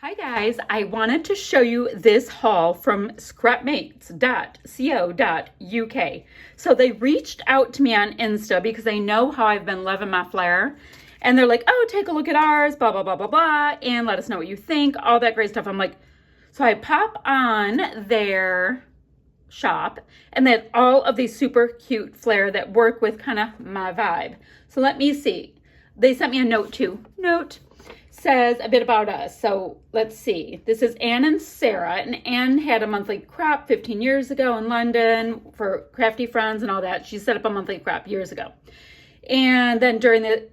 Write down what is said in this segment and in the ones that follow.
Hi guys, I wanted to show you this haul from scrapmates.co.uk. So they reached out to me on Insta because they know how I've been loving my Flair. And they're like, oh, take a look at ours, blah, blah, blah, blah, blah, and let us know what you think, all that great stuff. I'm like, so I pop on their shop and they had all of these super cute Flair that work with kind of my vibe. So let me see. They sent me a note too. Says a bit about us. So let's see. This is Anne and Sarah, and Anne had a monthly crop 15 years ago in London for crafty friends and all that. She set up a monthly crop years ago. And then during the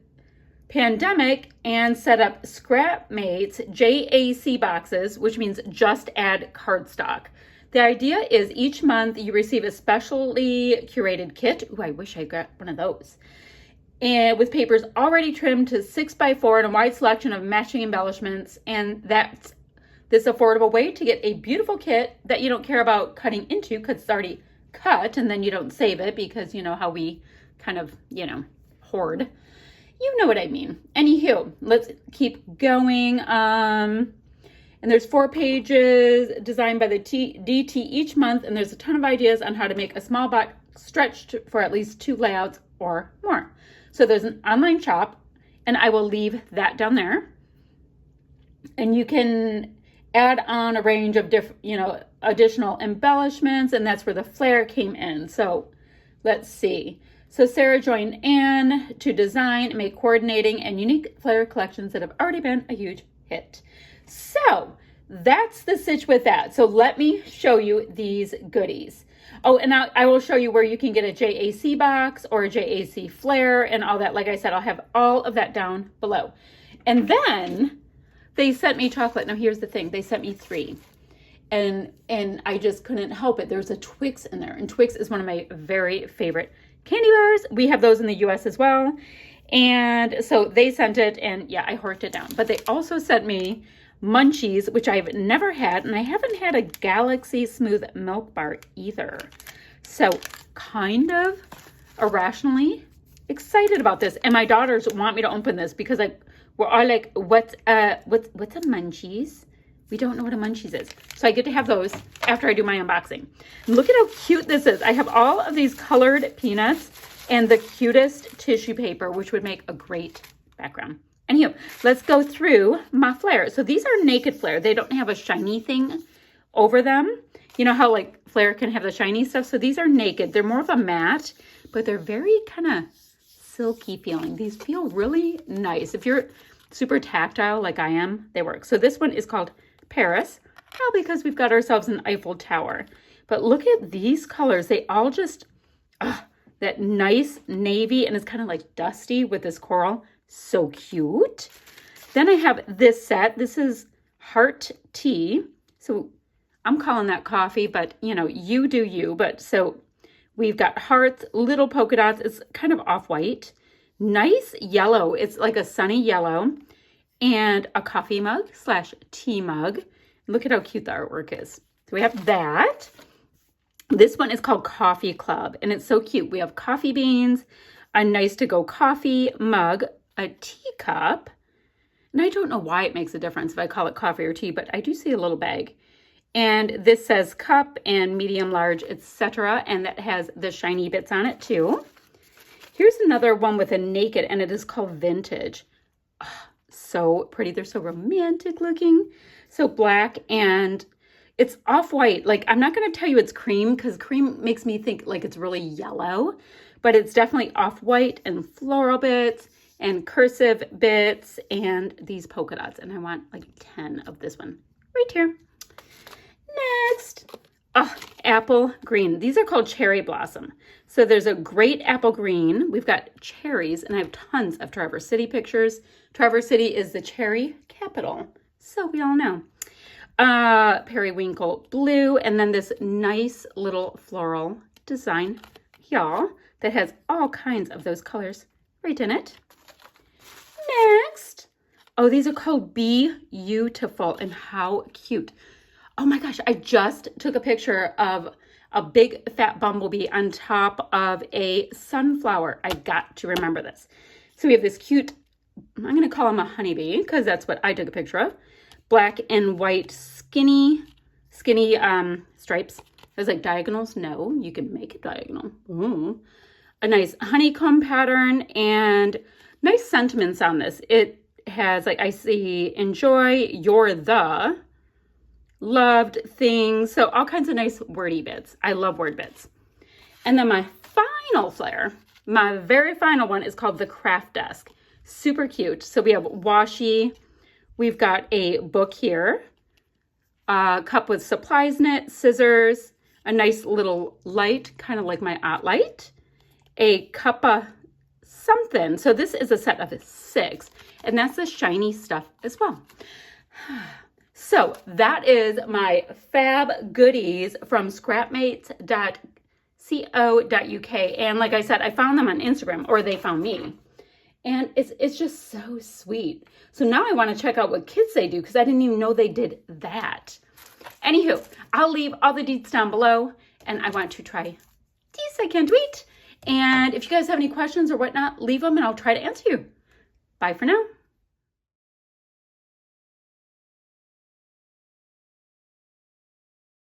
pandemic, Anne set up Scrapmates JAC boxes, which means just add cardstock. The idea is each month you receive a specially curated kit. Ooh, I wish I got one of those. And with papers already trimmed to 6x4 and a wide selection of matching embellishments. And that's this affordable way to get a beautiful kit that you don't care about cutting into because it's already cut, and then you don't save it because you know how we kind of, hoard. You know what I mean. Anywho, let's keep going. And there's 4 pages designed by the DT each month, and there's a ton of ideas on how to make a small box stretched for at least 2 layouts or more. So there's an online shop, and I will leave that down there. And you can add on a range of different, additional embellishments, and that's where the Flair came in. So let's see. So Sarah joined Anne to design and make coordinating and unique Flair collections that have already been a huge hit. So that's the sitch with that. So let me show you these goodies. Oh, and I will show you where you can get a JAC box or a JAC Flair and all that. Like I said, I'll have all of that down below. And then they sent me chocolate. Now, here's the thing. They sent me 3. And I just couldn't help it. There's a Twix in there. And Twix is one of my very favorite candy bars. We have those in the US as well. And so they sent it, and yeah, I horked it down. But they also sent me Munchies, which I've never had, and I haven't had a Galaxy Smooth Milk Bar either. So kind of irrationally excited about this. And my daughters want me to open this because we're all like, what's a Munchies? We don't know what a Munchies is. So I get to have those after I do my unboxing. And look at how cute this is. I have all of these colored peanuts and the cutest tissue paper, which would make a great background. Anywho, let's go through my Flair. So these are naked Flair. They don't have a shiny thing over them. You know how like Flair can have the shiny stuff? So these are naked. They're more of a matte, but they're very kind of silky feeling. These feel really nice. If you're super tactile like I am, they work. So this one is called Paris, probably because we've got ourselves an Eiffel Tower. But look at these colors. They all just, that nice navy, and it's kind of like dusty with this coral. So cute. Then I have this set. This is Heart Tea. So I'm calling that coffee, but you do you. But so we've got hearts, little polka dots. It's kind of off-white. Nice yellow. It's like a sunny yellow. And a coffee mug / tea mug. Look at how cute the artwork is. So we have that. This one is called Coffee Club, and it's so cute. We have coffee beans, a nice to-go coffee mug, a teacup, and I don't know why it makes a difference if I call it coffee or tea, but I do see a little bag. And this says cup and medium, large, etc., and that has the shiny bits on it too. Here's another one with a naked, and it is called Vintage. Oh, so pretty. They're so romantic looking. So black, and it's off-white. Like, I'm not going to tell you it's cream because cream makes me think like it's really yellow, but it's definitely off-white and floral bits and cursive bits and these polka dots. And I want like 10 of this one right here. Next, apple green. These are called Cherry Blossom. So there's a great apple green. We've got cherries, and I have tons of Traverse City pictures. Traverse City is the cherry capital, so we all know. Periwinkle blue, and then this nice little floral design, y'all, that has all kinds of those colors right in it. Next, oh, these are called Beautiful, and how cute. Oh my gosh, I just took a picture of a big fat bumblebee on top of a sunflower. I got to remember this. So we have this cute, I'm going to call him a honeybee because that's what I took a picture of. black and white skinny stripes. It was like diagonals. No, you can make it diagonal. Ooh. A nice honeycomb pattern and nice sentiments on this. It has, like, I see enjoy, you're the, loved, things. So all kinds of nice wordy bits. I love word bits. And then my final flare, my very final one, is called the Craft Desk. Super cute. So we have washi. We've got a book here, a cup with supplies in it, scissors, a nice little light, kind of like my art light, a cup of something. So this is a set of 6, and that's the shiny stuff as well. So that is my fab goodies from scrapmates.co.uk. And like I said, I found them on Instagram, or they found me. And it's just so sweet. So now I want to check out what kids they do, because I didn't even know they did that. Anywho, I'll leave all the deets down below, and I want to try these I can't wait. And if you guys have any questions or whatnot, leave them and I'll try to answer you. Bye for now.